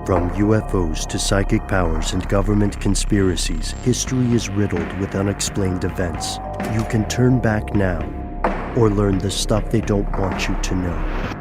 From UFOs to psychic powers and government conspiracies, history is riddled with unexplained events. You can turn back now or learn the stuff they don't want you to know.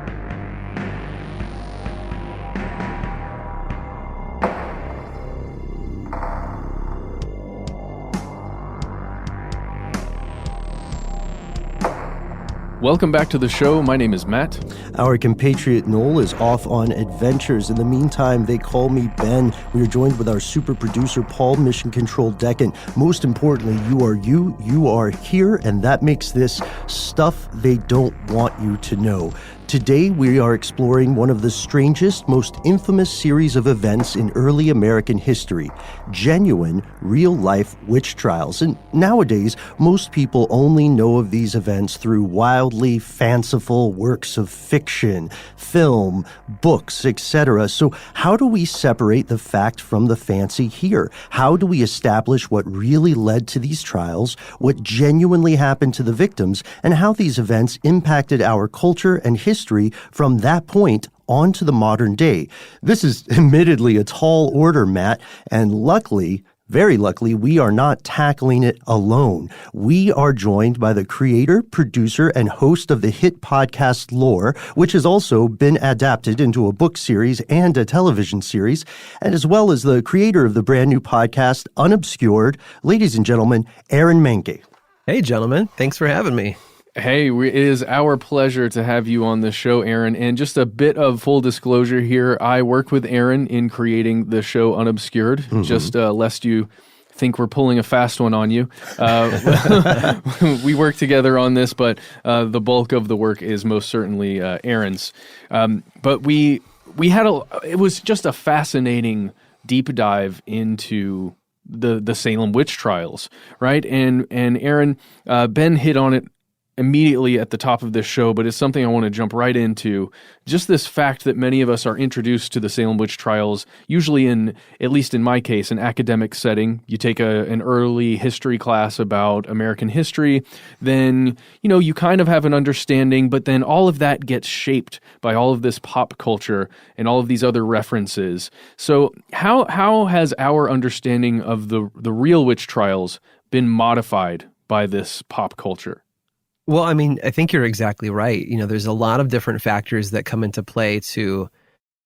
Welcome back to the show. My name is Matt. Our compatriot Noel is off on adventures. In the meantime, they call me Ben. We are joined with our super producer, Paul, Mission Control Deccan. Most importantly, you are here, and that makes this stuff they don't want you to know. Today, we are exploring one of the strangest, most infamous series of events in early American history, genuine, real-life witch trials. And nowadays, most people only know of these events through wildly fanciful works of fiction, film, books, etc. So how do we separate the fact from the fancy here? How do we establish what really led to these trials, what genuinely happened to the victims, and how these events impacted our culture and history from that point on to the modern day? This is admittedly a tall order, Matt, and luckily, very luckily, we are not tackling it alone. We are joined by the creator, producer, and host of the hit podcast Lore, which has also been adapted into a book series and a television series, and as well as the creator of the brand new podcast Unobscured. Ladies and gentlemen, Aaron Mahnke. Hey, gentlemen. Thanks for having me. Hey, it is our pleasure to have you on the show, Aaron. And just a bit of full disclosure here, I work with Aaron in creating the show Unobscured, just lest you think we're pulling a fast one on you. We work together on this, but the bulk of the work is most certainly Aaron's. But we had it was just a fascinating deep dive into the Salem witch trials, right? And Aaron, Ben hit on it immediately at the top of this show, but it's something I want to jump right into. Just this fact that many of us are introduced to the Salem witch trials, usually in, at least in my case, an academic setting. You take an early history class about American history, then, you kind of have an understanding, but then all of that gets shaped by all of this pop culture and all of these other references. So how has our understanding of the real witch trials been modified by this pop culture? Well, I mean, I think you're exactly right. There's a lot of different factors that come into play to,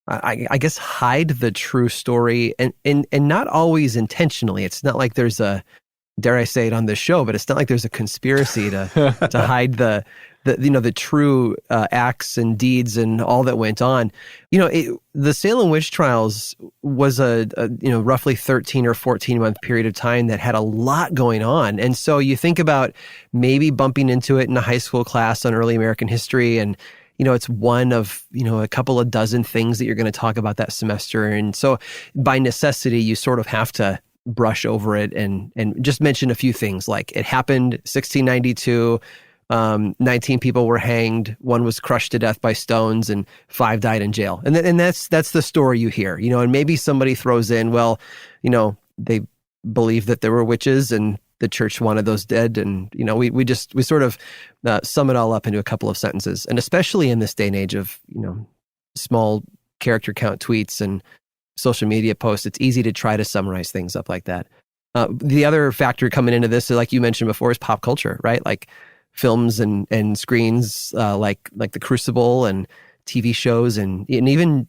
I guess, hide the true story, and not always intentionally. It's not like there's a, dare I say it on this show, but it's not like there's a conspiracy to hide the true acts and deeds and all that went on. The Salem witch trials was a roughly 13 or 14 month period of time that had a lot going on. And so you think about maybe bumping into it in a high school class on early American history, and it's one of, a couple of dozen things that you're going to talk about that semester. And so by necessity, you sort of have to brush over it and just mention a few things, like it happened 1692, 19 people were hanged, one was crushed to death by stones, and 5 died in jail. And that's the story you hear, and maybe somebody throws in, well, they believe that there were witches and the church wanted those dead. And, we sort of sum it all up into a couple of sentences. And especially in this day and age of, small character count tweets and social media posts, it's easy to try to summarize things up like that. The other factor coming into this, like you mentioned before, is pop culture, right? Like films and screens, like The Crucible, and TV shows, and even,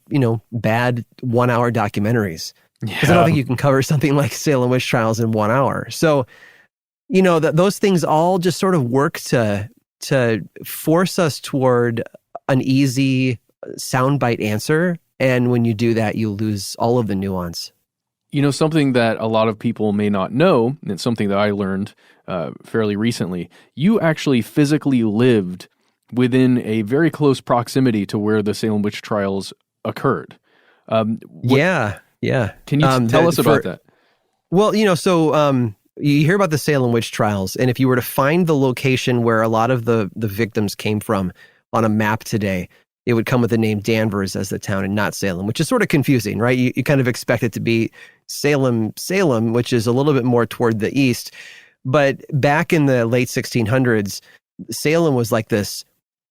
bad 1 hour documentaries. Because I don't think you can cover something like Salem witch trials in 1 hour. So, those things all just sort of work to force us toward an easy soundbite answer. And when you do that, you lose all of the nuance. Something that a lot of people may not know, and it's something that I learned fairly recently, you actually physically lived within a very close proximity to where the Salem witch trials occurred. Yeah. Can you tell us about that? Well, so you hear about the Salem witch trials, and if you were to find the location where a lot of the victims came from on a map today, it would come with the name Danvers as the town and not Salem, which is sort of confusing, right? You kind of expect it to be Salem, which is a little bit more toward the east. But back in the late 1600s, Salem was like this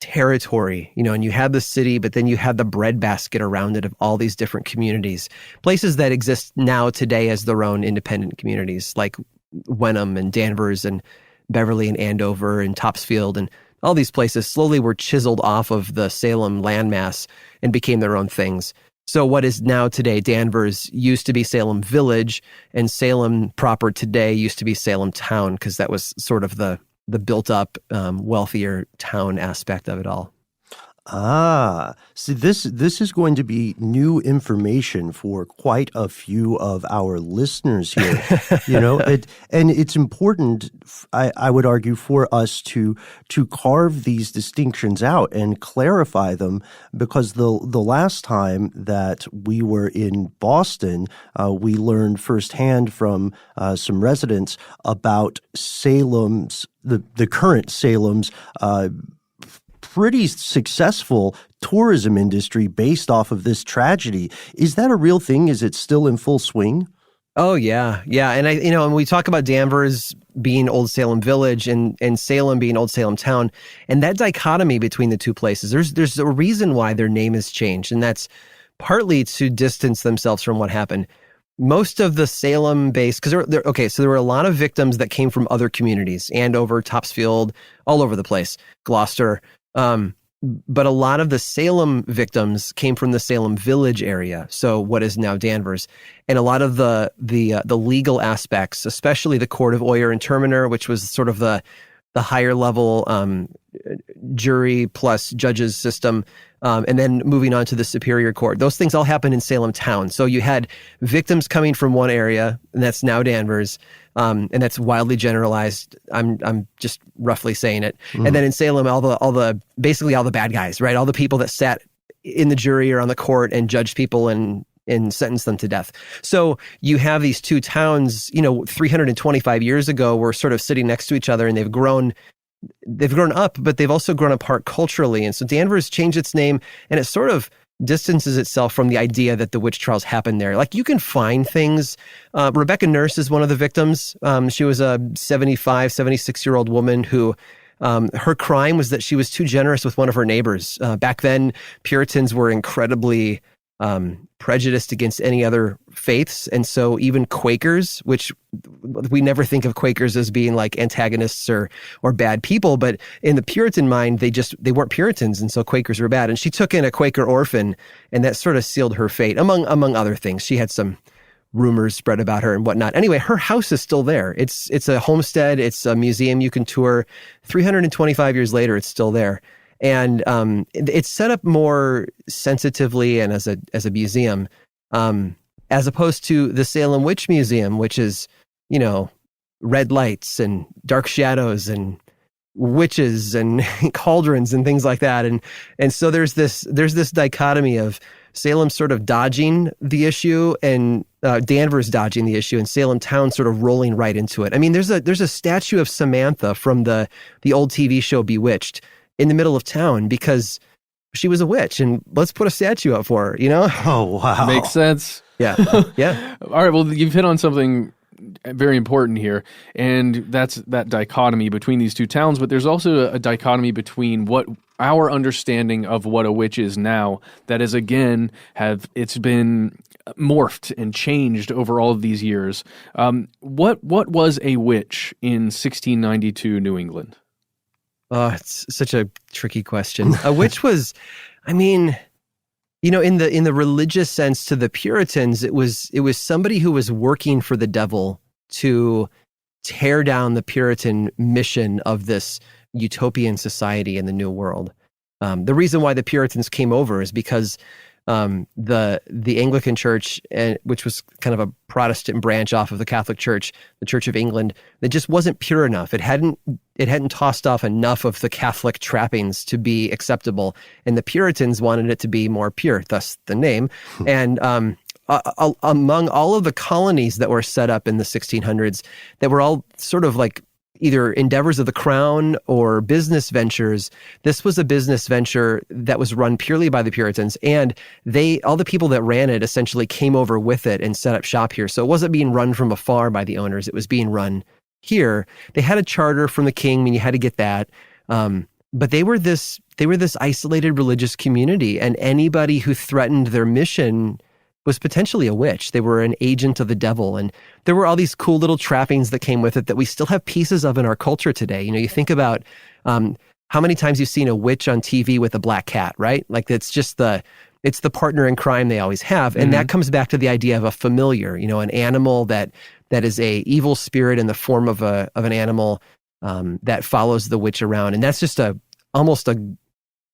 territory, and you had the city, but then you had the breadbasket around it of all these different communities, places that exist now today as their own independent communities, like Wenham and Danvers and Beverly and Andover and Topsfield, and all these places slowly were chiseled off of the Salem landmass and became their own things. So what is now today Danvers used to be Salem Village, and Salem proper today used to be Salem Town, because that was sort of the built-up, wealthier town aspect of it all. See, this is going to be new information for quite a few of our listeners here. And it's important, I would argue, for us to carve these distinctions out and clarify them, because the last time that we were in Boston, we learned firsthand from some residents about Salem's, the current Salem's, pretty successful tourism industry based off of this tragedy. Is that a real thing? Is it still in full swing? Oh, yeah. Yeah. And and we talk about Danvers being Old Salem Village and Salem being Old Salem Town, and that dichotomy between the two places, there's a reason why their name has changed, and that's partly to distance themselves from what happened. Most of the Salem-based, because so there were a lot of victims that came from other communities, Andover, Topsfield, all over the place, Gloucester. But a lot of the Salem victims came from the Salem Village area, so what is now Danvers, and a lot of the legal aspects, especially the Court of Oyer and Terminer, which was sort of the higher level jury plus judges system, and then moving on to the Superior Court. Those things all happened in Salem Town. So you had victims coming from one area, and that's now Danvers, and that's wildly generalized. I'm just roughly saying it. Mm-hmm. And then in Salem, basically all the bad guys, right? All the people that sat in the jury or on the court and judged people and sentenced them to death. So you have these two towns, 325 years ago, were sort of sitting next to each other, and they've grown up, but they've also grown apart culturally. And so Danvers changed its name, and it sort of distances itself from the idea that the witch trials happened there. Like, you can find things. Rebecca Nurse is one of the victims. She was a 75, 76-year-old woman who her crime was that she was too generous with one of her neighbors. Back then, Puritans were incredibly prejudiced against any other faiths. And so even Quakers, which we never think of Quakers as being like antagonists or bad people, but in the Puritan mind, they weren't Puritans. And so Quakers were bad. And she took in a Quaker orphan, and that sort of sealed her fate, among other things. She had some rumors spread about her and whatnot. Anyway, her house is still there. It's a homestead. It's a museum you can tour. 325 years later, it's still there. And it's set up more sensitively and as a museum, as opposed to the Salem Witch Museum, which is, red lights and dark shadows and witches and cauldrons and things like that. And so there's this dichotomy of Salem sort of dodging the issue and Danvers dodging the issue, and Salem Town sort of rolling right into it. I mean, there's a statue of Samantha from the old TV show Bewitched in the middle of town because she was a witch, and let's put a statue up for her, Oh, wow. Makes sense. Yeah. Yeah. All right. Well, you've hit on something very important here, and that's that dichotomy between these two towns, but there's also a dichotomy between what our understanding of what a witch is now, that is, again, it's been morphed and changed over all of these years. What was a witch in 1692 New England? Oh, it's such a tricky question. A witch was, in the religious sense to the Puritans, it was somebody who was working for the devil to tear down the Puritan mission of this utopian society in the New World. The reason why the Puritans came over is because the Anglican Church, which was kind of a Protestant branch off of the Catholic Church, the Church of England, that just wasn't pure enough. It hadn't tossed off enough of the Catholic trappings to be acceptable, and the Puritans wanted it to be more pure, thus the name. And among all of the colonies that were set up in the 1600s, that were all sort of like either endeavors of the crown or business ventures, this was a business venture that was run purely by the Puritans, and all the people that ran it essentially came over with it and set up shop here. So it wasn't being run from afar by the owners, it was being run here. They had a charter from the king, you had to get that. But they were this isolated religious community, and anybody who threatened their mission was potentially a witch. They were an agent of the devil. And there were all these cool little trappings that came with it that we still have pieces of in our culture today. You think about how many times you've seen a witch on TV with a black cat, right? Like it's the partner in crime they always have. And that comes back to the idea of a familiar, an animal that is a evil spirit in the form of an animal that follows the witch around. And that's just almost a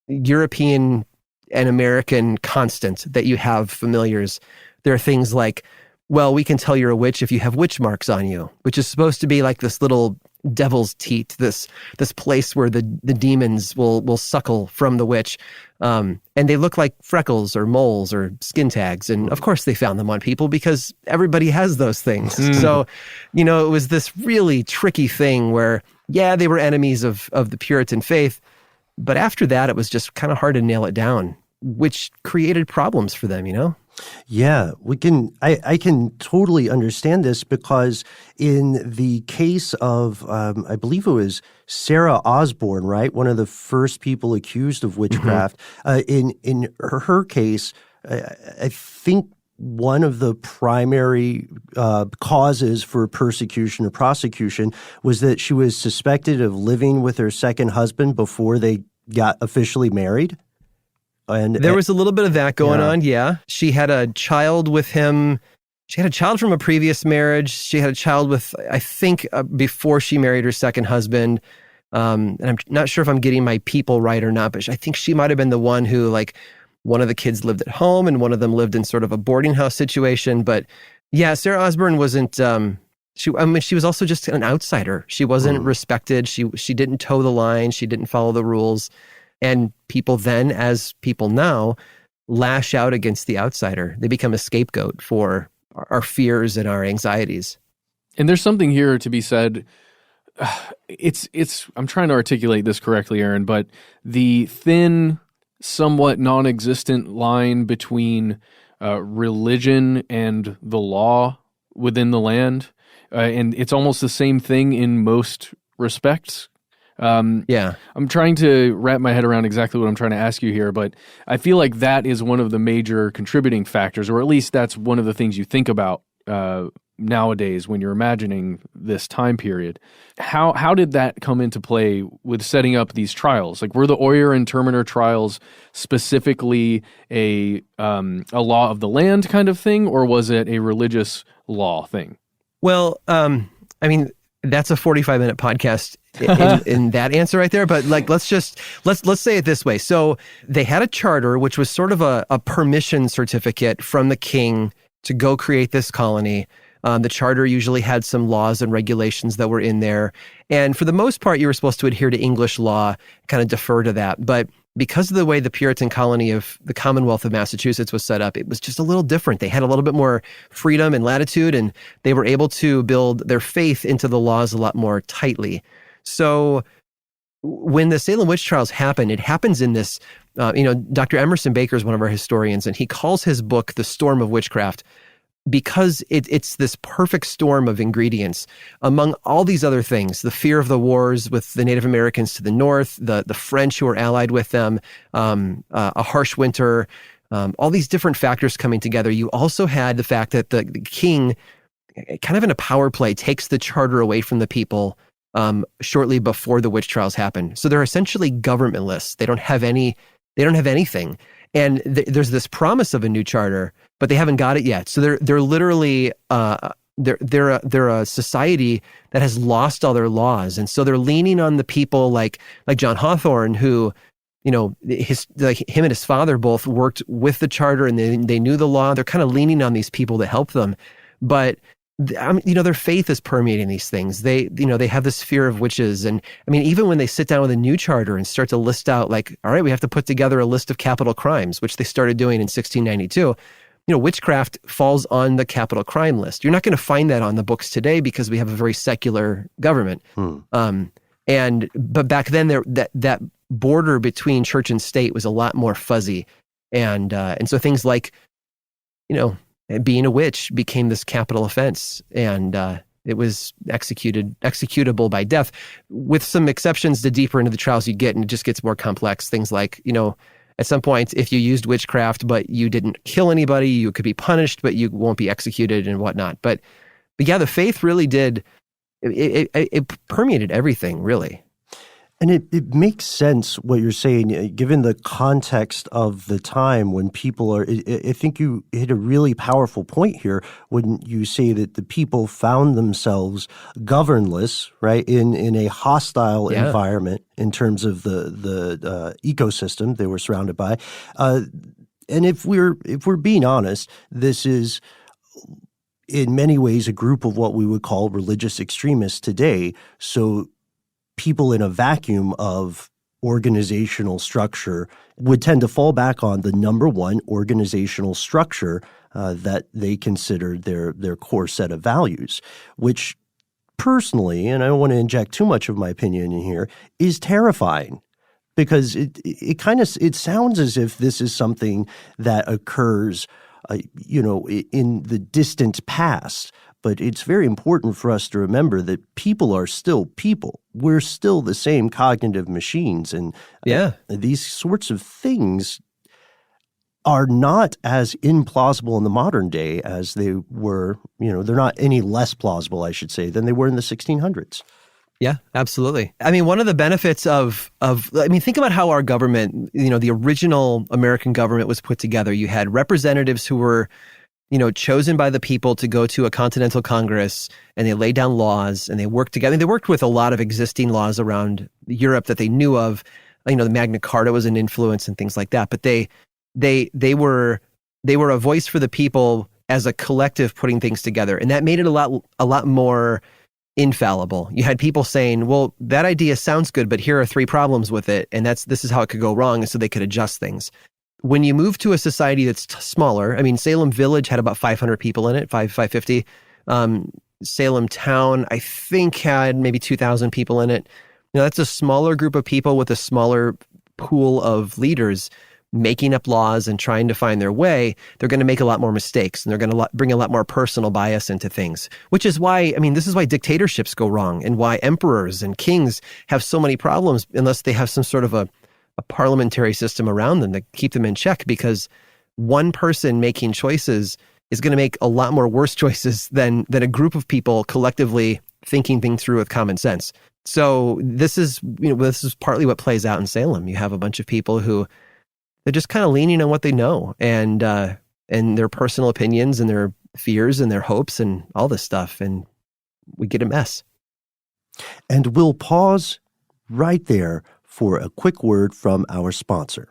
European and American constant that you have familiars. There are things like, well, we can tell you're a witch if you have witch marks on you, which is supposed to be like this little devil's teat, this place where the demons will suckle from the witch. And they look like freckles or moles or skin tags. And of course they found them on people because everybody has those things. So, it was this really tricky thing where, yeah, they were enemies of the Puritan faith. But after that, it was just kind of hard to nail it down, which created problems for them, Yeah, I can totally understand this because in the case of, I believe it was Sarah Osborne, right? One of the first people accused of witchcraft. In her case, I think one of the primary causes for persecution or prosecution was that she was suspected of living with her second husband before they got officially married. And there was a little bit of that going on, yeah. She had a child with him. She had a child from a previous marriage. She had a child with, I think, before she married her second husband. And I'm not sure if I'm getting my people right or not, but I think she might have been the one who, one of the kids lived at home and one of them lived in sort of a boarding house situation. But yeah, Sarah Osborne wasn't, she was also just an outsider. She wasn't respected. She didn't toe the line. She didn't follow the rules. And people then, as people now, lash out against the outsider. They become a scapegoat for our fears and our anxieties. And there's something here to be said. I'm trying to articulate this correctly, Aaron, but the thin, somewhat non-existent line between religion and the law within the land, and it's almost the same thing in most respects. Yeah. I'm trying to wrap my head around exactly what I'm trying to ask you here, but I feel like that is one of the major contributing factors, or at least that's one of the things you think about nowadays when you're imagining this time period. How did that come into play with setting up these trials? Like, were the Oyer and Terminer trials specifically a law of the land kind of thing, or was it a religious law thing? Well, that's a 45-minute podcast in that answer right there. But let's say it this way. So they had a charter, which was sort of a permission certificate from the king to go create this colony. The charter usually had some laws and regulations that were in there. And for the most part, you were supposed to adhere to English law, kind of defer to that. But because of the way the Puritan colony of the Commonwealth of Massachusetts was set up, it was just a little different. They had a little bit more freedom and latitude, and they were able to build their faith into the laws a lot more tightly. So when the Salem witch trials happen, it happens in this, Dr. Emerson Baker is one of our historians, and he calls his book The Storm of Witchcraft because it's this perfect storm of ingredients among all these other things: the fear of the wars with the Native Americans to the north, the French who were allied with them, a harsh winter, all these different factors coming together. You also had the fact that the king, kind of in a power play, takes the charter away from the people shortly before the witch trials happen. So they're essentially governmentless. They don't have anything. And there's this promise of a new charter, but they haven't got it yet. So they're literally they're a society that has lost all their laws, and so they're leaning on the people like John Hawthorne, who, him and his father both worked with the charter and they knew the law. They're kind of leaning on these people to help them, but their faith is permeating these things. They have this fear of witches. And even when they sit down with a new charter and start to list out, all right, we have to put together a list of capital crimes, which they started doing in 1692. Witchcraft falls on the capital crime list. You're not going to find that on the books today because we have a very secular government. But back then that border between church and state was a lot more fuzzy. And so things like, being a witch became this capital offense. And it was executable by death, with some exceptions. The deeper into the trials you get, and it just gets more complex. Things like, at some point, if you used witchcraft but you didn't kill anybody, you could be punished, but you won't be executed and whatnot. But yeah, the faith really did. It permeated everything, really. And it makes sense what you're saying, given the context of the time when people are. I think you hit a really powerful point here when you say that the people found themselves governless, right, in a hostile environment in terms of the ecosystem they were surrounded by. And if we're being honest, this is in many ways a group of what we would call religious extremists today. So people in a vacuum of organizational structure would tend to fall back on the number one organizational structure that they consider their core set of values, which personally, and I don't want to inject too much of my opinion in here, is terrifying. Because it sounds as if this is something that occurs, in the distant past. But it's very important for us to remember that people are still people. We're still the same cognitive machines. And these sorts of things are not as implausible in the modern day as they were, they're not any less plausible, I should say, than they were in the 1600s. Yeah, absolutely. I mean, one of the benefits think about how our government, the original American government was put together. You had representatives who were chosen by the people to go to a continental congress, and they laid down laws and they worked together. They worked with a lot of existing laws around Europe that they knew of. The Magna Carta was an influence and things like that. But they were a voice for the people as a collective putting things together, and that made it a lot more infallible. You had people saying, well, that idea sounds good, but here are 3 problems with it, and this is how it could go wrong, and so they could adjust things. When you move to a society that's smaller, I mean, Salem Village had about 500 people in it, 550. Salem Town, I think, had maybe 2,000 people in it. That's a smaller group of people with a smaller pool of leaders making up laws and trying to find their way. They're going to make a lot more mistakes, and they're going to bring a lot more personal bias into things, which is why, this is why dictatorships go wrong, and why emperors and kings have so many problems unless they have some sort of a parliamentary system around them to keep them in check, because one person making choices is going to make a lot more worse choices than a group of people collectively thinking things through with common sense. So this is partly what plays out in Salem. You have a bunch of people who they're just kind of leaning on what they know and their personal opinions and their fears and their hopes and all this stuff, and we get a mess. And we'll pause right there for a quick word from our sponsor.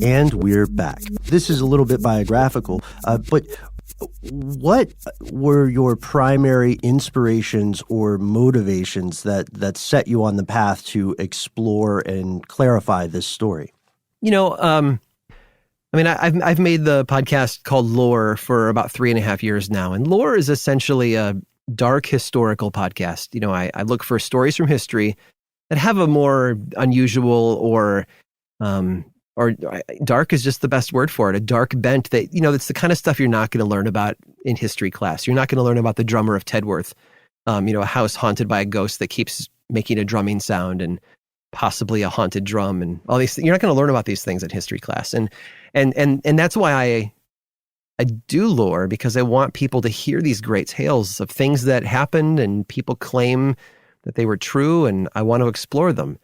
And we're back. This is a little bit biographical, but what were your primary inspirations or motivations that set you on the path to explore and clarify this story? I've made the podcast called Lore for about 3.5 years now, and Lore is essentially a dark historical podcast. I look for stories from history that have a more unusual or dark is just the best word for it, a dark bent that, it's the kind of stuff you're not going to learn about in history class. You're not going to learn about the drummer of Tedworth, a house haunted by a ghost that keeps making a drumming sound and possibly a haunted drum and all these things. You're not going to learn about these things in history class. And that's why I do lore, because I want people to hear these great tales of things that happened and people claim that they were true, and I want to explore them.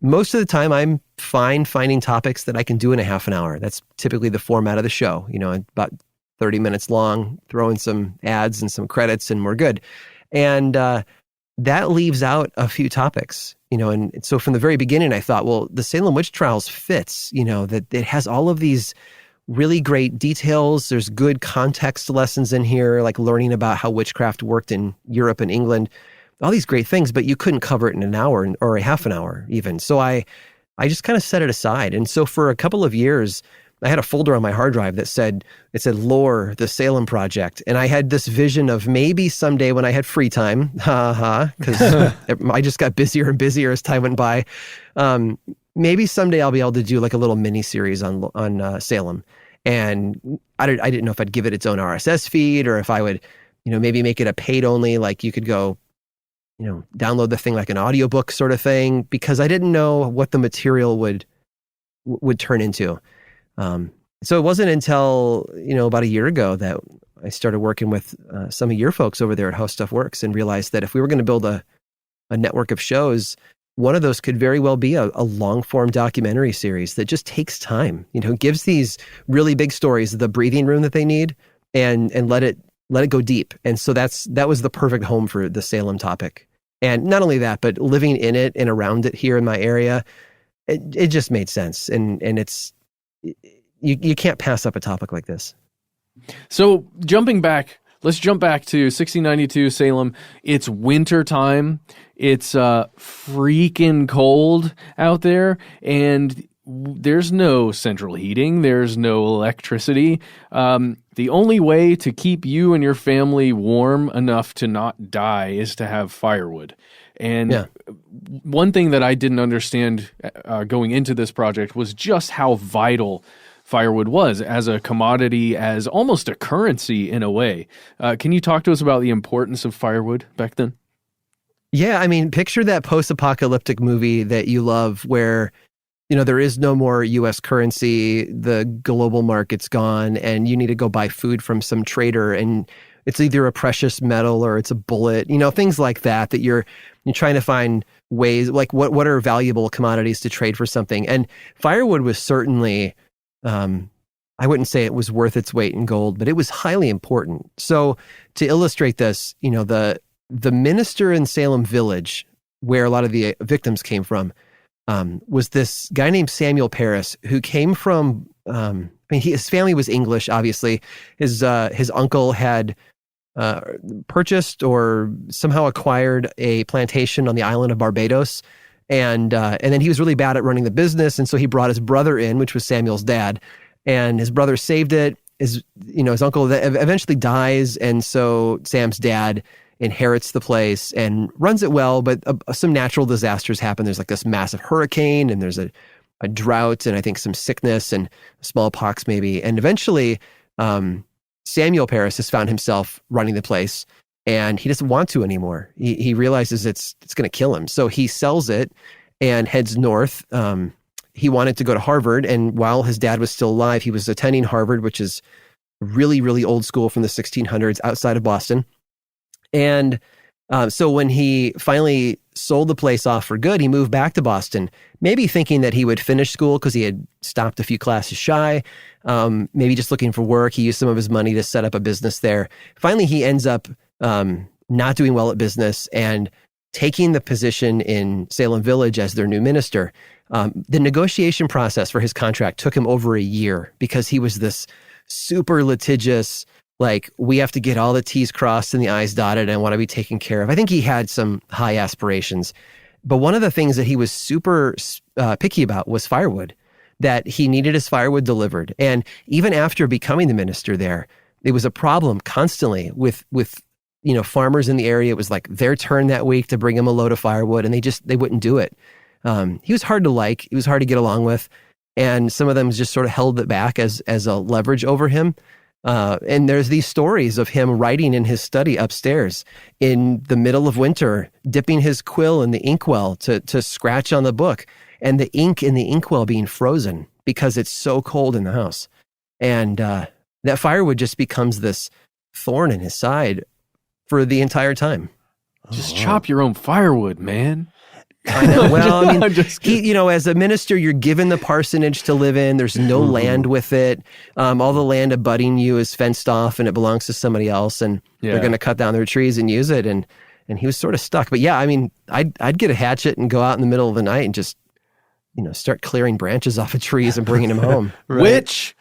Most of the time, I'm fine finding topics that I can do in a half an hour. That's typically the format of the show, about 30 minutes long, throw in some ads and some credits, and we're good. And that leaves out a few topics, and so from the very beginning, I thought, well, the Salem witch trials fits, that it has all of these really great details. There's good context lessons in here, like learning about how witchcraft worked in Europe and England, all these great things, but you couldn't cover it in an hour or a half an hour even. So I just kind of set it aside. And so for a couple of years, I had a folder on my hard drive that said Lore, the Salem Project. And I had this vision of maybe someday when I had free time, because I just got busier and busier as time went by. maybe someday I'll be able to do like a little mini series on Salem. And I didn't know if I'd give it its own RSS feed or if I would, maybe make it a paid only, like you could go, download the thing like an audiobook sort of thing, because I didn't know what the material would turn into. So it wasn't until, about a year ago that I started working with some of your folks over there at How Stuff Works and realized that if we were going to build a network of shows, one of those could very well be a long-form documentary series that just takes time, gives these really big stories the breathing room that they need and let it go deep. And so that was the perfect home for the Salem topic. And not only that, but living in it and around it here in my area, it just made sense. And it's, you can't pass up a topic like this. So let's jump back to 1692 Salem. It's winter time. It's freaking cold out there, and there's no central heating. There's no electricity. The only way to keep you and your family warm enough to not die is to have firewood. And one thing that I didn't understand going into this project was just how vital firewood was as a commodity, as almost a currency in a way. Can you talk to us about the importance of firewood back then? Yeah, I mean, picture that post-apocalyptic movie that you love where, there is no more U.S. currency, the global market's gone, and you need to go buy food from some trader, and it's either a precious metal or it's a bullet, things like that you're trying to find ways, like what are valuable commodities to trade for something. And firewood was certainly, I wouldn't say it was worth its weight in gold, but it was highly important. So to illustrate this, the minister in Salem Village, where a lot of the victims came from, was this guy named Samuel Parris, who came from, his family was English, obviously. His uncle had purchased or somehow acquired a plantation on the island of Barbados. And then he was really bad at running the business. And so he brought his brother in, which was Samuel's dad, and his brother saved it. His uncle eventually dies. And so Sam's dad inherits the place and runs it well, but some natural disasters happen. There's like this massive hurricane, and there's a drought, and I think some sickness and smallpox maybe. And eventually, Samuel Parris has found himself running the place, and he doesn't want to anymore. He realizes it's going to kill him. So he sells it and heads north. He wanted to go to Harvard, and while his dad was still alive, he was attending Harvard, which is really, really old school from the 1600s outside of Boston. And so when he finally sold the place off for good, he moved back to Boston, maybe thinking that he would finish school because he had stopped a few classes shy, maybe just looking for work. He used some of his money to set up a business there. Finally, he ends up not doing well at business and taking the position in Salem Village as their new minister. The negotiation process for his contract took him over a year because he was this super litigious, like, we have to get all the T's crossed and the I's dotted, and I want to be taken care of. I think he had some high aspirations. But one of the things that he was super picky about was firewood, that he needed his firewood delivered. And even after becoming the minister there, it was a problem constantly with farmers in the area. It was like their turn that week to bring him a load of firewood, and they wouldn't do it. He was hard to like. He was hard to get along with. And some of them just sort of held it back as a leverage over him. And there's these stories of him writing in his study upstairs in the middle of winter, dipping his quill in the inkwell to scratch on the book, and the ink in the inkwell being frozen because it's so cold in the house. And that firewood just becomes this thorn in his side for the entire time. Just chop your own firewood, man. I know. Well, I mean, as a minister, you're given the parsonage to live in. There's no land with it. All the land abutting you is fenced off, and it belongs to somebody else. And they're going to cut down their trees and use it. And he was sort of stuck. But yeah, I mean, I'd get a hatchet and go out in the middle of the night and just, start clearing branches off of trees and bringing them home. Which?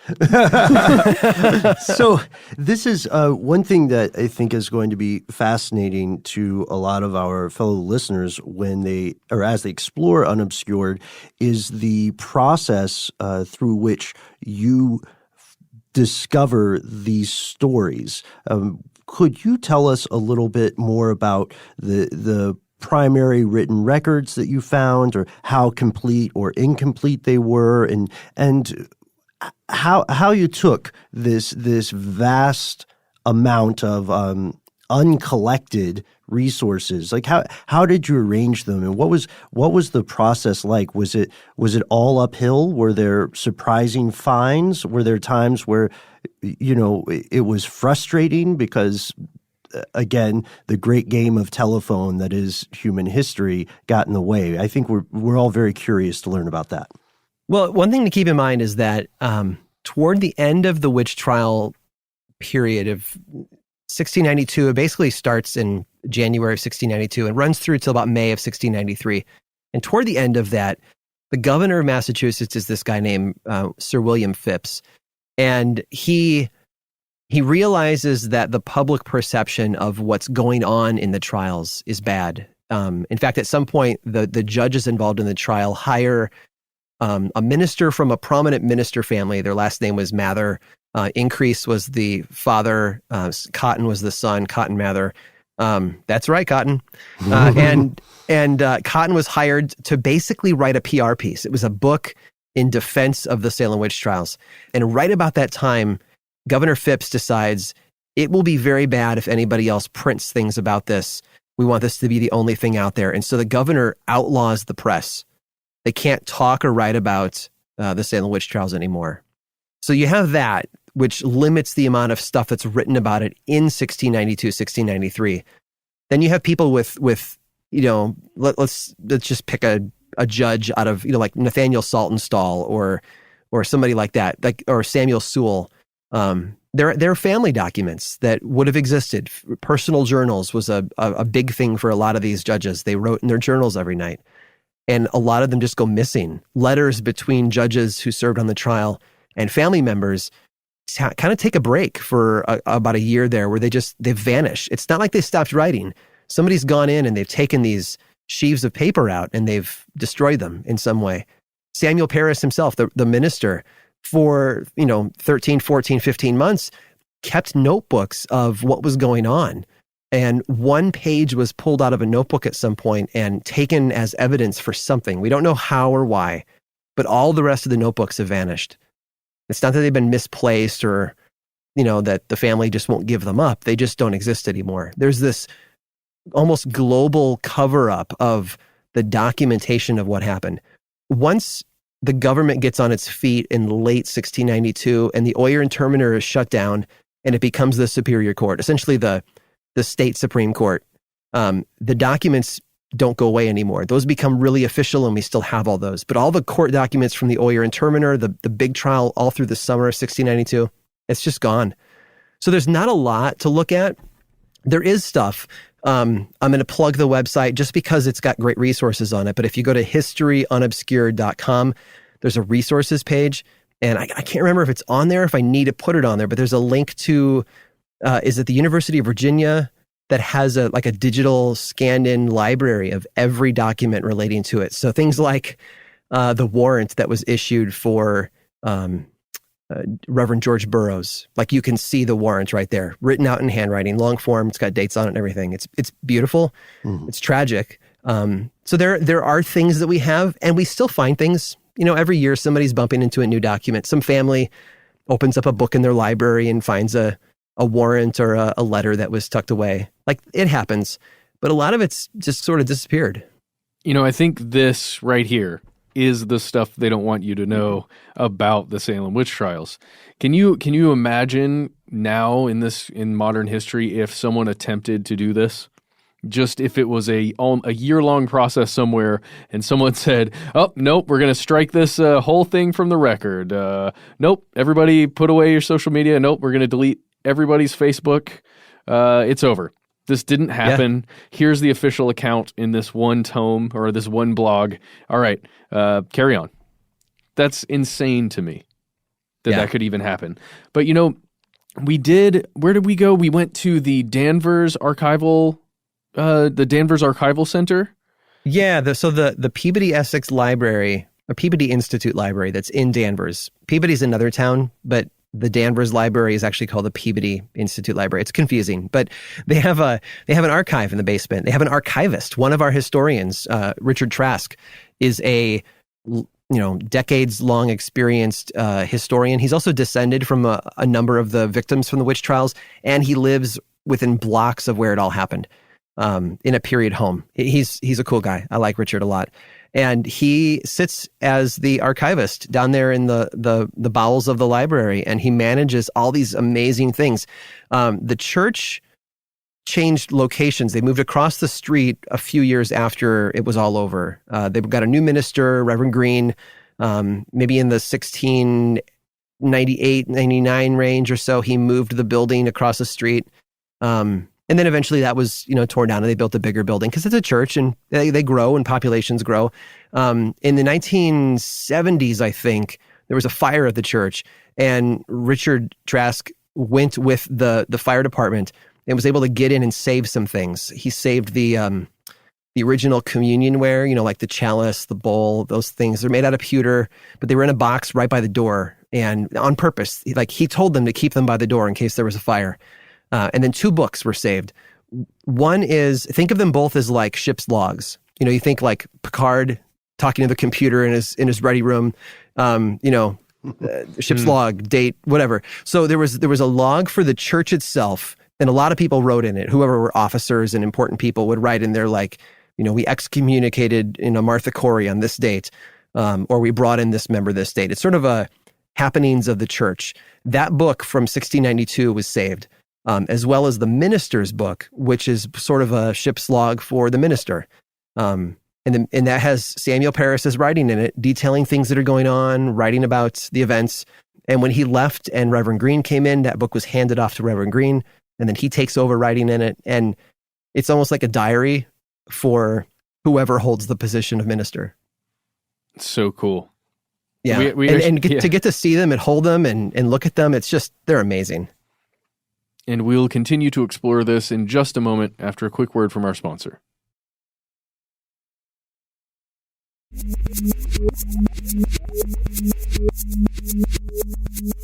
So this is one thing that I think is going to be fascinating to a lot of our fellow listeners as they explore Unobscured, is the process through which you discover these stories. Could you tell us a little bit more about the primary written records that you found, or how complete or incomplete they were, and how you took this vast amount of uncollected resources. Like how did you arrange them, and what was the process like? Was it all uphill? Were there surprising finds? Were there times where it was frustrating because, again, the great game of telephone that is human history got in the way? I think we're all very curious to learn about that. Well, one thing to keep in mind is that toward the end of the witch trial period of 1692, it basically starts in January of 1692 and runs through till about May of 1693. And toward the end of that, the governor of Massachusetts is this guy named Sir William Phipps. And he realizes that the public perception of what's going on in the trials is bad. In fact, at some point, the judges involved in the trial hire a minister from a prominent minister family. Their last name was Mather. Increase was the father. Cotton was the son. Cotton Mather. That's right, Cotton. And Cotton was hired to basically write a PR piece. It was a book in defense of the Salem witch trials. And right about that time, Governor Phipps decides it will be very bad if anybody else prints things about this. We want this to be the only thing out there. And so the governor outlaws the press. They can't talk or write about the Salem witch trials anymore. So you have that, which limits the amount of stuff that's written about it in 1692, 1693. Then you have people with let's just pick a judge out of, like Nathaniel Saltonstall or somebody like that, or Samuel Sewell. There are family documents that would have existed. Personal journals was a big thing for a lot of these judges. They wrote in their journals every night. And a lot of them just go missing. Letters between judges who served on the trial and family members kind of take a break for about a year there, where they vanish. It's not like they stopped writing. Somebody's gone in and they've taken these sheaves of paper out and they've destroyed them in some way. Samuel Parris himself, the minister, for 13, 14, 15 months, kept notebooks of what was going on. And one page was pulled out of a notebook at some point and taken as evidence for something. We don't know how or why, but all the rest of the notebooks have vanished. It's not that they've been misplaced or, that the family just won't give them up. They just don't exist anymore. There's this almost global cover-up of the documentation of what happened. Once the government gets on its feet in late 1692 and the Oyer and Terminer is shut down and it becomes the Superior Court, essentially the state Supreme Court, the documents don't go away anymore. Those become really official and we still have all those. But all the court documents from the Oyer and Terminer, the big trial all through the summer of 1692, it's just gone. So there's not a lot to look at. There is stuff. I'm going to plug the website just because it's got great resources on it. But if you go to historyunobscured.com, there's a resources page. And I can't remember if it's on there, if I need to put it on there, but there's a link to, is it the University of Virginia that has a digital scanned-in library of every document relating to it. So things like the warrant that was issued for Reverend George Burroughs. Like, you can see the warrant right there, written out in handwriting, long form. It's got dates on it and everything. It's beautiful. Mm-hmm. It's tragic. So there are things that we have, and we still find things. Every year somebody's bumping into a new document. Some family opens up a book in their library and finds a warrant or a letter that was tucked away. Like, it happens, but a lot of it's just sort of disappeared. I think this right here is the stuff they don't want you to know about the Salem witch trials. Can you imagine now in modern history if someone attempted to do this? Just if it was a year-long process somewhere and someone said, oh, nope, we're going to strike this whole thing from the record. Nope, everybody put away your social media. Nope, we're going to delete everybody's Facebook. It's over. This didn't happen. Yeah. Here's the official account in this one tome or this one blog. All right, carry on. That's insane to me that could even happen. But, where did we go? We went to the Danvers Archival Center. Yeah, the Peabody Essex Library, or Peabody Institute Library that's in Danvers. Peabody's another town, but the Danvers Library is actually called the Peabody Institute Library. It's confusing, but they have an archive in the basement. They have an archivist. One of our historians, Richard Trask, is a decades-long experienced historian. He's also descended from a number of the victims from the witch trials, and he lives within blocks of where it all happened, in a period home. He's a cool guy. I like Richard a lot. And he sits as the archivist down there in the bowels of the library, and he manages all these amazing things. The church changed locations. They moved across the street a few years after it was all over. They got a new minister, Reverend Green, maybe in the 1698, 99 range or so. He moved the building across the street. And then eventually that was, torn down, and they built a bigger building because it's a church, and they grow and populations grow. In the 1970s, I think, there was a fire at the church, and Richard Trask went with the fire department and was able to get in and save some things. He saved the original communion ware, like the chalice, the bowl, those things. They're made out of pewter, but they were in a box right by the door, and on purpose. He told them to keep them by the door in case there was a fire. And then 2 books were saved. One is, think of them both as like ship's logs. You think like Picard talking to the computer in his ready room, ship's log, date, whatever. So there was a log for the church itself, and a lot of people wrote in it. Whoever were officers and important people would write in there like, we excommunicated Martha Corey on this date, or we brought in this member this date. It's sort of a happenings of the church. That book from 1692 was saved. As well as the minister's book, which is sort of a ship's log for the minister. And that has Samuel Parris's writing in it, detailing things that are going on, writing about the events. And when he left and Reverend Green came in, that book was handed off to Reverend Green, and then he takes over writing in it. And it's almost like a diary for whoever holds the position of minister. So cool. Yeah. To get to see them and hold them and look at them, they're amazing. And we'll continue to explore this in just a moment after a quick word from our sponsor.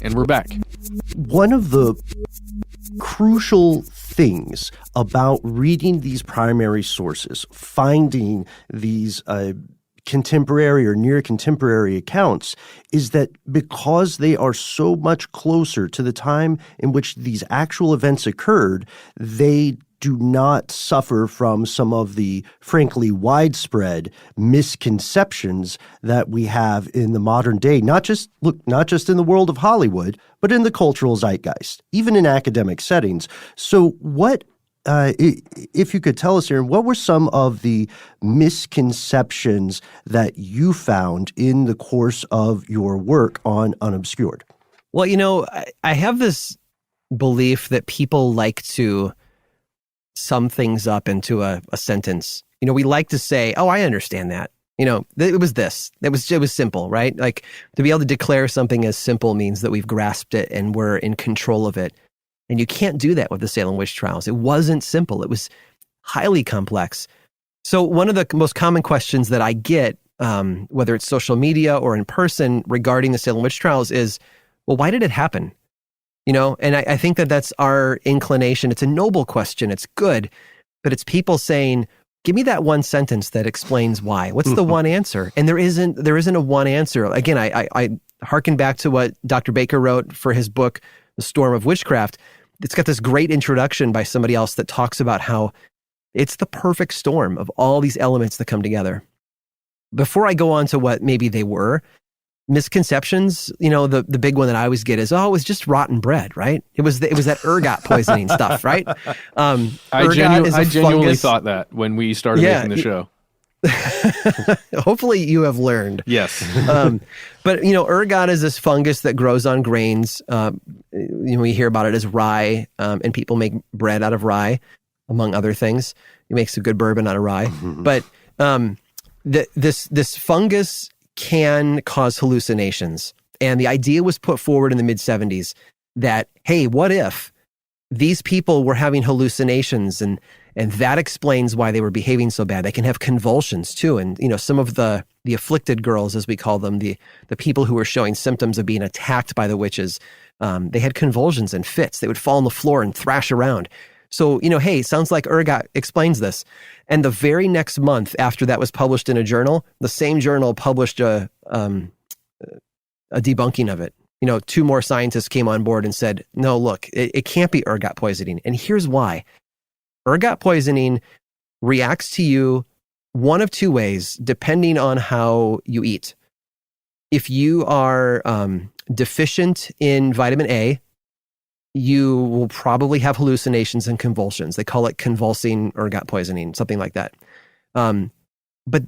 And we're back. One of the crucial things about reading these primary sources, finding these contemporary or near contemporary accounts, is that because they are so much closer to the time in which these actual events occurred, they do not suffer from some of the frankly widespread misconceptions that we have in the modern day, not just in the world of Hollywood, but in the cultural zeitgeist, even in academic settings. So what if you could tell us, Aaron, what were some of the misconceptions that you found in the course of your work on Unobscured? Well, I have this belief that people like to sum things up into a sentence. We like to say, "Oh, I understand that." It was this. It was simple, right? Like, to be able to declare something as simple means that we've grasped it and we're in control of it. And you can't do that with the Salem witch trials. It wasn't simple. It was highly complex. So one of the most common questions that I get, whether it's social media or in person regarding the Salem witch trials is, well, why did it happen? And I think that that's our inclination. It's a noble question. It's good. But it's people saying, give me that one sentence that explains why. What's the one answer? And there isn't a one answer. Again, I hearken back to what Dr. Baker wrote for his book, The Storm of Witchcraft. It's got this great introduction by somebody else that talks about how it's the perfect storm of all these elements that come together. Before I go on to what maybe they were, misconceptions, the big one that I always get is, it was just rotten bread, right? It was that ergot poisoning stuff, right? I genuinely thought that when we started making the show. Hopefully you have learned. Yes. But ergot is this fungus that grows on grains. We hear about it as rye, and people make bread out of rye, among other things. It makes a good bourbon out of rye. But this fungus can cause hallucinations. And the idea was put forward in the mid-70s that, hey, what if these people were having hallucinations and And that explains why they were behaving so bad. They can have convulsions too. And, some of the afflicted girls, as we call them, the people who were showing symptoms of being attacked by the witches, they had convulsions and fits. They would fall on the floor and thrash around. So, hey, sounds like Ergot explains this. And the very next month after that was published in a journal, the same journal published a debunking of it. 2 more scientists came on board and said, no, look, it can't be ergot poisoning. And here's why. Ergot poisoning reacts to you one of 2 ways, depending on how you eat. If you are deficient in vitamin A, you will probably have hallucinations and convulsions. They call it convulsing ergot poisoning, something like that. But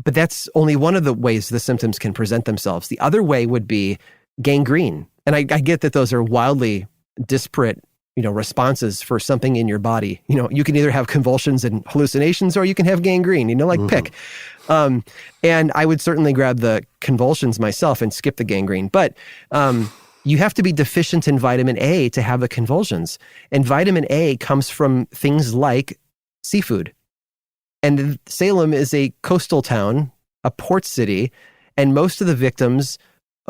that's only one of the ways the symptoms can present themselves. The other way would be gangrene. And I get that those are wildly disparate, responses for something in your body. You can either have convulsions and hallucinations, or you can have gangrene, pick. And I would certainly grab the convulsions myself and skip the gangrene. But you have to be deficient in vitamin A to have the convulsions. And vitamin A comes from things like seafood. And Salem is a coastal town, a port city, and most of the victims,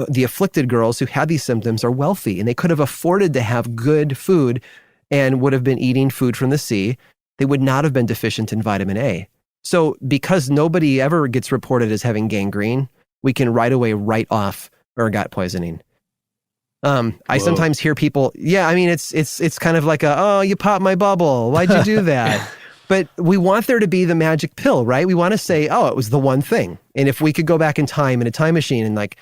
the afflicted girls who had these symptoms, are wealthy, and they could have afforded to have good food and would have been eating food from the sea. They would not have been deficient in vitamin A. So because nobody ever gets reported as having gangrene, we can right away write off ergot poisoning. I sometimes hear people, it's kind of like you popped my bubble. Why'd you do that? But we want there to be the magic pill, right? We want to say, it was the one thing. And if we could go back in time in a time machine and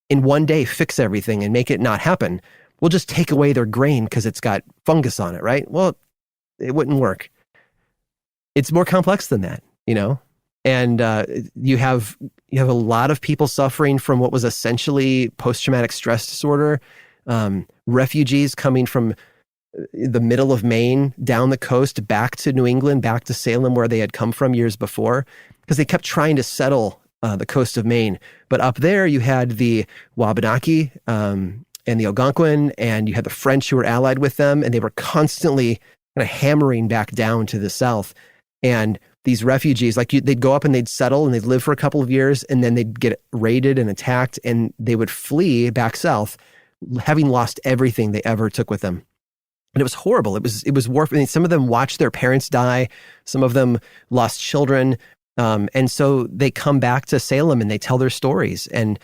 in one day fix everything and make it not happen, we'll just take away their grain because it's got fungus on it, right? Well, it wouldn't work. It's more complex than that, And you have a lot of people suffering from what was essentially post-traumatic stress disorder, refugees coming from the middle of Maine down the coast back to New England, back to Salem, where they had come from years before, because they kept trying to settle the coast of Maine. But up there, you had the Wabanaki and the Algonquin, and you had the French who were allied with them, and they were constantly kind of hammering back down to the south. And these refugees, they'd go up and they'd settle and they'd live for a couple of years, and then they'd get raided and attacked, and they would flee back south, having lost everything they ever took with them. And it was horrible. It was war. Some of them watched their parents die. Some of them lost children. And so they come back to Salem and they tell their stories. And,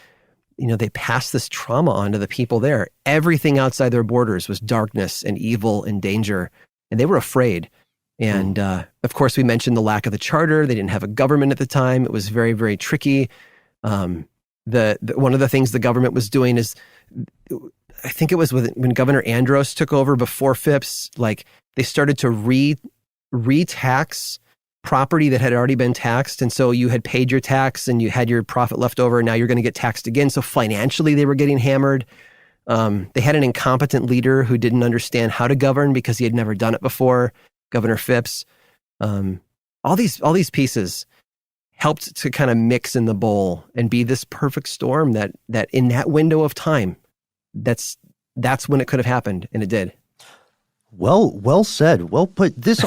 they pass this trauma on to the people there. Everything outside their borders was darkness and evil and danger. And they were afraid. And of course, we mentioned the lack of the charter. They didn't have a government at the time. It was very, very tricky. One of the things the government was doing is, I think it was when Governor Andros took over before Phipps, they started to re-tax property that had already been taxed. And so you had paid your tax and you had your profit left over, and now you're going to get taxed again. So financially, they were getting hammered. They had an incompetent leader who didn't understand how to govern because he had never done it before, Governor Phipps. All these pieces helped to kind of mix in the bowl and be this perfect storm that in that window of time, that's when it could have happened, and it did. Well said. Well put. This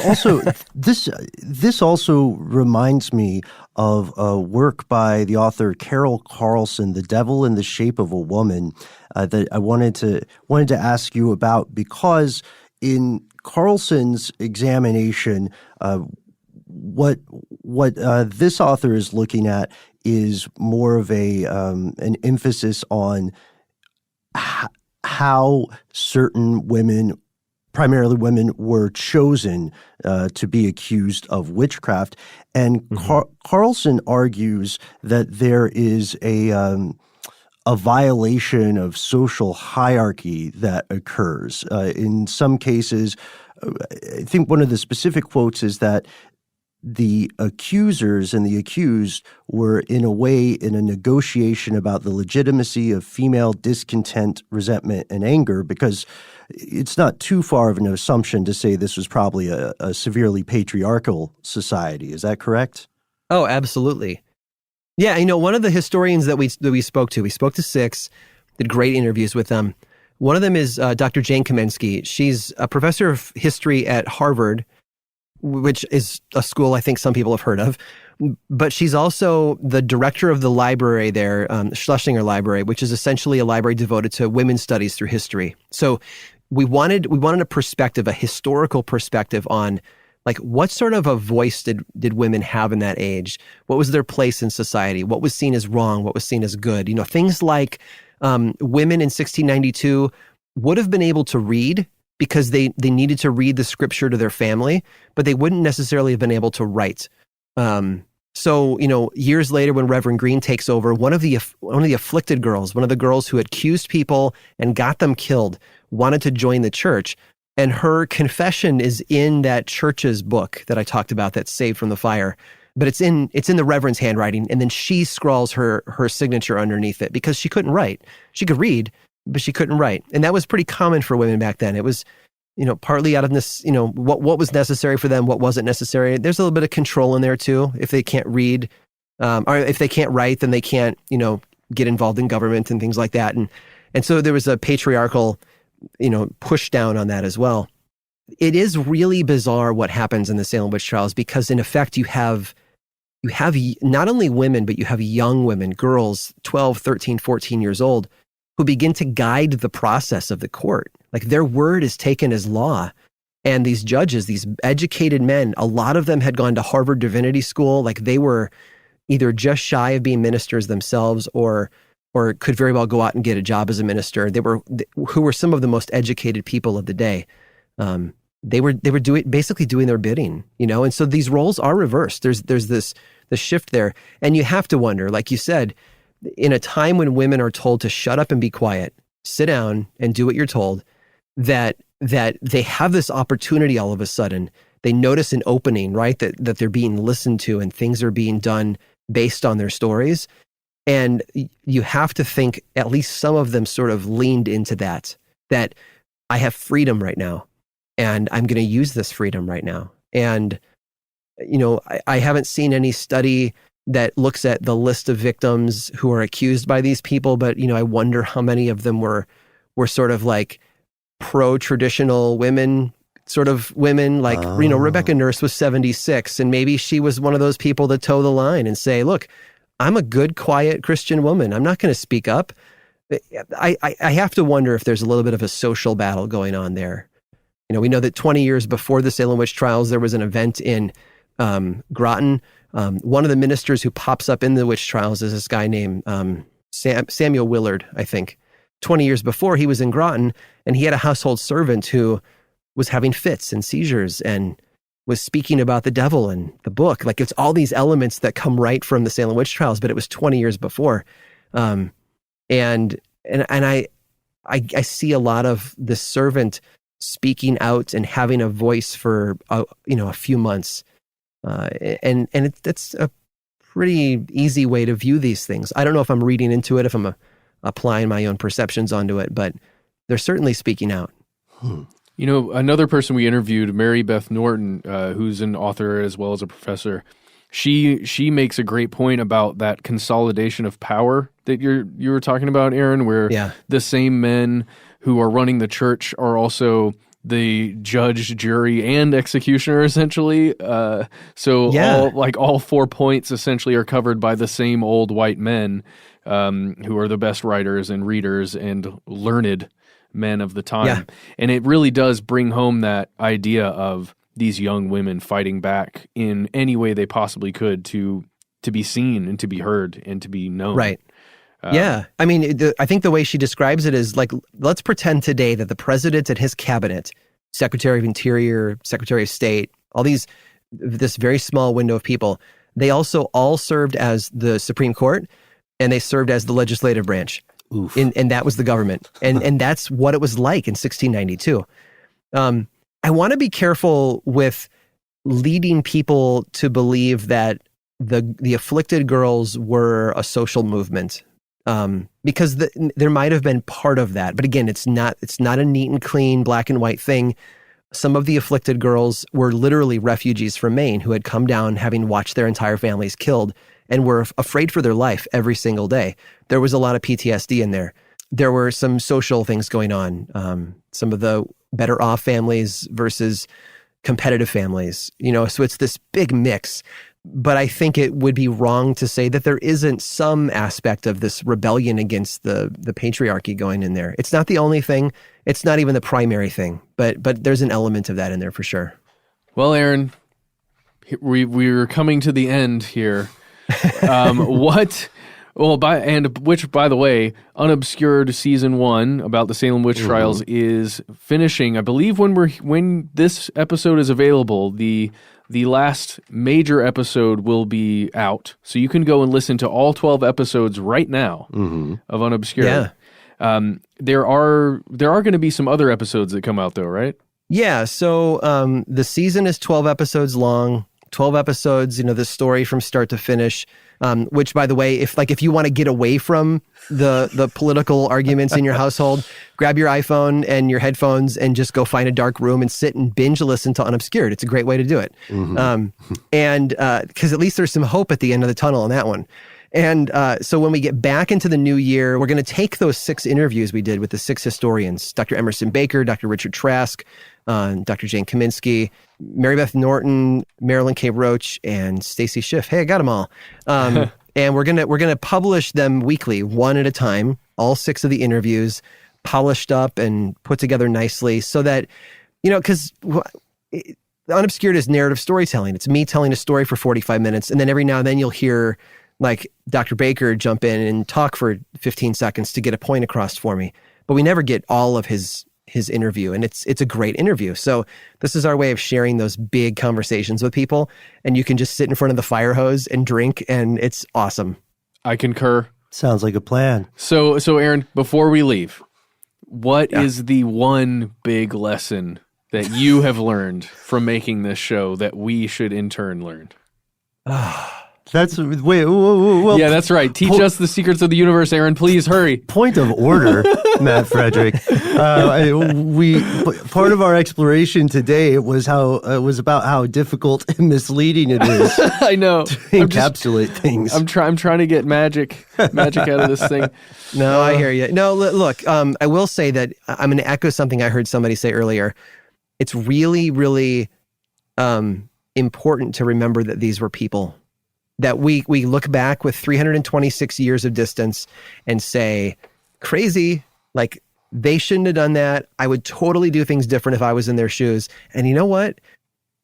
also reminds me of a work by the author Carol Carlson, "The Devil in the Shape of a Woman," that I wanted to ask you about, because in Carlson's examination, what this author is looking at is more of an emphasis on how certain women, primarily women, were chosen to be accused of witchcraft. And Carlson argues that there is a violation of social hierarchy that occurs. In some cases, I think one of the specific quotes is that the accusers and the accused were, in a way, in a negotiation about the legitimacy of female discontent, resentment, and anger, because it's not too far of an assumption to say this was probably a severely patriarchal society. Is that correct? Oh, absolutely. Yeah, one of the historians that we spoke to 6, did great interviews with them. One of them is Dr. Jane Kamensky. She's a professor of history at Harvard, which is a school I think some people have heard of. But she's also the director of the library there, Schlesinger Library, which is essentially a library devoted to women's studies through history. So we wanted a perspective, a historical perspective on like what sort of a voice did women have in that age? What was their place in society? What was seen as wrong? What was seen as good? You know, things like women in 1692 would have been able to read because they needed to read the scripture to their family, but they wouldn't necessarily have been able to write. So, you know, years later when Reverend Green takes over, one of the afflicted girls, one of the girls who accused people and got them killed, wanted to join the church. And her confession is in that church's book that I talked about that's saved from the fire. But it's in the Reverend's handwriting. And then she scrawls her signature underneath it because she couldn't write. She could read, but she couldn't write. And that was pretty common for women back then. It was, you know, partly out of this, you know, what was necessary for them, what wasn't necessary. There's a little bit of control in there too. If they can't read, or if they can't write, then they can't, you know, get involved in government and things like that. And so there was a patriarchal, you know, push down on that as well. It is really bizarre what happens in the Salem witch trials because in effect you have not only women, but you have young women, girls, 12, 13, 14 years old, who begin to guide the process of the court. Like their word is taken as law. And these judges, these educated men, a lot of them had gone to Harvard Divinity School. Like they were either just shy of being ministers themselves or could very well go out and get a job as a minister. Who were some of the most educated people of the day. They were basically doing their bidding, you know? And so these roles are reversed. There's this shift there. And you have to wonder, like you said, in a time when women are told to shut up and be quiet, sit down and do what you're told, that they have this opportunity all of a sudden. They notice an opening, right? That they're being listened to and things are being done based on their stories. And you have to think at least some of them sort of leaned into that I have freedom right now and I'm going to use this freedom right now. And, you know, I haven't seen any study that looks at the list of victims who are accused by these people, but, you know, I wonder how many of them were sort of like pro-traditional women, sort of women like, you know, Rebecca Nurse was 76 and maybe she was one of those people that toe the line and say, look, I'm a good, quiet Christian woman. I'm not going to speak up. I have to wonder if there's a little bit of a social battle going on there. You know, we know that 20 years before the Salem witch trials, there was an event in Groton. One of the ministers who pops up in the witch trials is this guy named Samuel Willard, I think. 20 years before, he was in Groton, and he had a household servant who was having fits and seizures and was speaking about the devil and the book. Like it's all these elements that come right from the Salem witch trials, but it was 20 years before. And I see a lot of the servant speaking out and having a voice for a few months, and that's a pretty easy way to view these things. I don't know if I'm reading into it, if I'm applying my own perceptions onto it, but they're certainly speaking out. You know, another person we interviewed, Mary Beth Norton, who's an author as well as a professor, she makes a great point about that consolidation of power that you were talking about, Aaron, where the same men who are running the church are also the judge, jury, and executioner, essentially. All 4 points essentially are covered by the same old white men who are the best writers and readers and learned men of the time. Yeah. And it really does bring home that idea of these young women fighting back in any way they possibly could to be seen and to be heard and to be known. Right. Yeah. I mean, I think the way she describes it is like, let's pretend today that the president and his cabinet, Secretary of Interior, Secretary of State, this very small window of people, they also all served as the Supreme Court and they served as the legislative branch. And that was the government. And that's what it was like in 1692. I want to be careful with leading people to believe that the afflicted girls were a social movement. Because there might have been part of that. But again, it's not a neat and clean black and white thing. Some of the afflicted girls were literally refugees from Maine who had come down having watched their entire families killed and were afraid for their life every single day. There was a lot of PTSD in there. There were some social things going on. Some of the better off families versus, competitive families, so it's this big mix. But I think it would be wrong to say that there isn't some aspect of this rebellion against the patriarchy going in there. It's not the only thing. It's not even the primary thing, but there's an element of that in there for sure. Well, Aaron, we're coming to the end here. Which, by the way, Unobscured Season 1 about the Salem witch trials is finishing. I believe when this episode is available, the last major episode will be out. So you can go and listen to all 12 episodes right now of Unobscured. Yeah. There are going to be some other episodes that come out though, right? Yeah. So the season is 12 episodes long. 12 episodes, the story from start to finish. Which, by the way, if you want to get away from the political arguments in your household, grab your iPhone and your headphones and just go find a dark room and sit and binge listen to Unobscured. It's a great way to do it. And because at least there's some hope at the end of the tunnel on that one. And so when we get back into the new year, we're going to take those 6 interviews we did with the 6 historians, Dr. Emerson Baker, Dr. Richard Trask, Dr. Jane Kaminsky, Mary Beth Norton, Marilyn K. Roach, and Stacy Schiff. Hey, I got them all. And we're gonna publish them weekly, one at a time, all 6 of the interviews, polished up and put together nicely so that, because Unobscured is narrative storytelling. It's me telling a story for 45 minutes, and then every now and then you'll hear like Dr. Baker jump in and talk for 15 seconds to get a point across for me. But we never get all of his interview, and it's a great interview. So this is our way of sharing those big conversations with people, and you can just sit in front of the fire hose and drink, and it's awesome. I concur. Sounds like a plan. So Aaron, before we leave, what is the one big lesson that you have learned from making this show that we should in turn learn? Well, yeah, that's right. Teach us the secrets of the universe, Aaron. Please hurry. Point of order, Matt Frederick. Part of our exploration today was about how difficult and misleading it is. I know. To encapsulate things. I'm trying to get magic out of this thing. No, I hear you. No, look. I will say that I'm going to echo something I heard somebody say earlier. It's really, really important to remember that these were people. That we look back with 326 years of distance and say, crazy, like they shouldn't have done that. I would totally do things different if I was in their shoes. And you know what?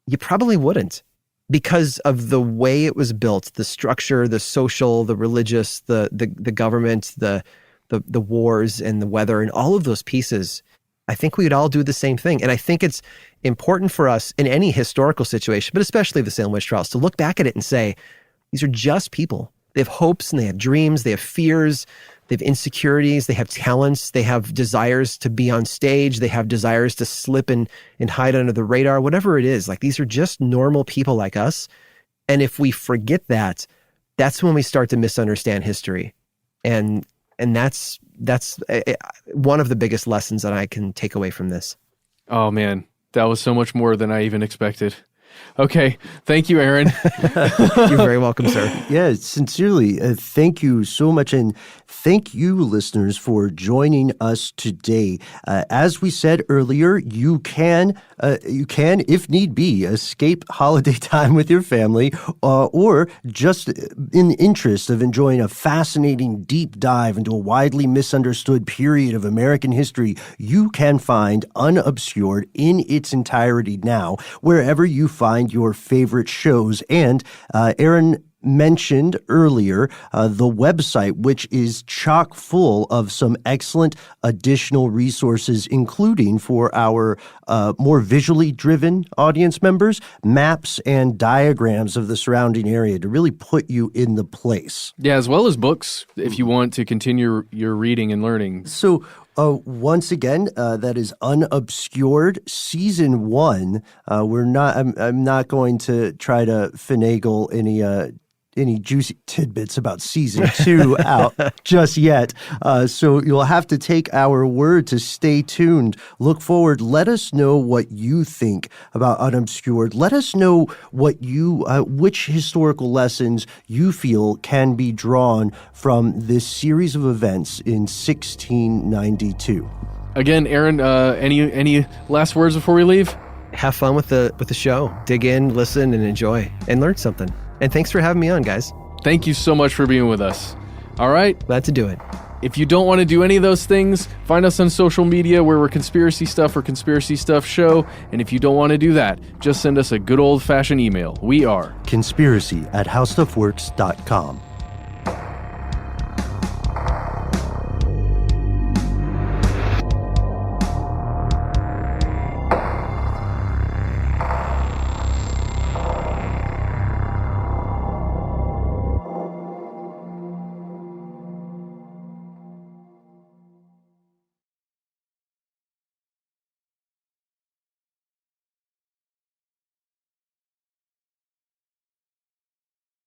You probably wouldn't, because of the way it was built, the structure, the social, the religious, the government, the wars and the weather and all of those pieces. I think we would all do the same thing. And I think it's important for us in any historical situation, but especially the Salem witch trials, to look back at it and say, these are just people. They have hopes and they have dreams. They have fears. They have insecurities. They have talents. They have desires to be on stage. They have desires to slip and hide under the radar, whatever it is. Like, these are just normal people like us. And if we forget that, that's when we start to misunderstand history. And that's one of the biggest lessons that I can take away from this. Oh, man. That was so much more than I even expected. Okay. Thank you, Aaron. You're very welcome, sir. Yeah, sincerely. Thank you so much. And thank you, listeners, for joining us today. As we said earlier, you can, if need be, escape holiday time with your family, or just in the interest of enjoying a fascinating deep dive into a widely misunderstood period of American history. You can find Unobscured in its entirety now, wherever you find your favorite shows. And Aaron mentioned earlier the website, which is chock full of some excellent additional resources, including for our more visually driven audience members, maps and diagrams of the surrounding area to really put you in the place. Yeah, as well as books if you want to continue your reading and learning. So once again, that is Unobscured Season 1. I'm not going to try to finagle any juicy tidbits about Season 2 out just yet. So you'll have to take our word to stay tuned. Look forward. Let us know what you think about Unobscured. Let us know what which historical lessons you feel can be drawn from this series of events in 1692. Again, Aaron, any last words before we leave? have fun with the show. Dig in, listen, and enjoy, and learn something. And thanks for having me on, guys. Thank you so much for being with us. All right. Glad to do it. If you don't want to do any of those things, find us on social media where we're Conspiracy Stuff or Conspiracy Stuff Show. And if you don't want to do that, just send us a good old-fashioned email. We are conspiracy@howstuffworks.com.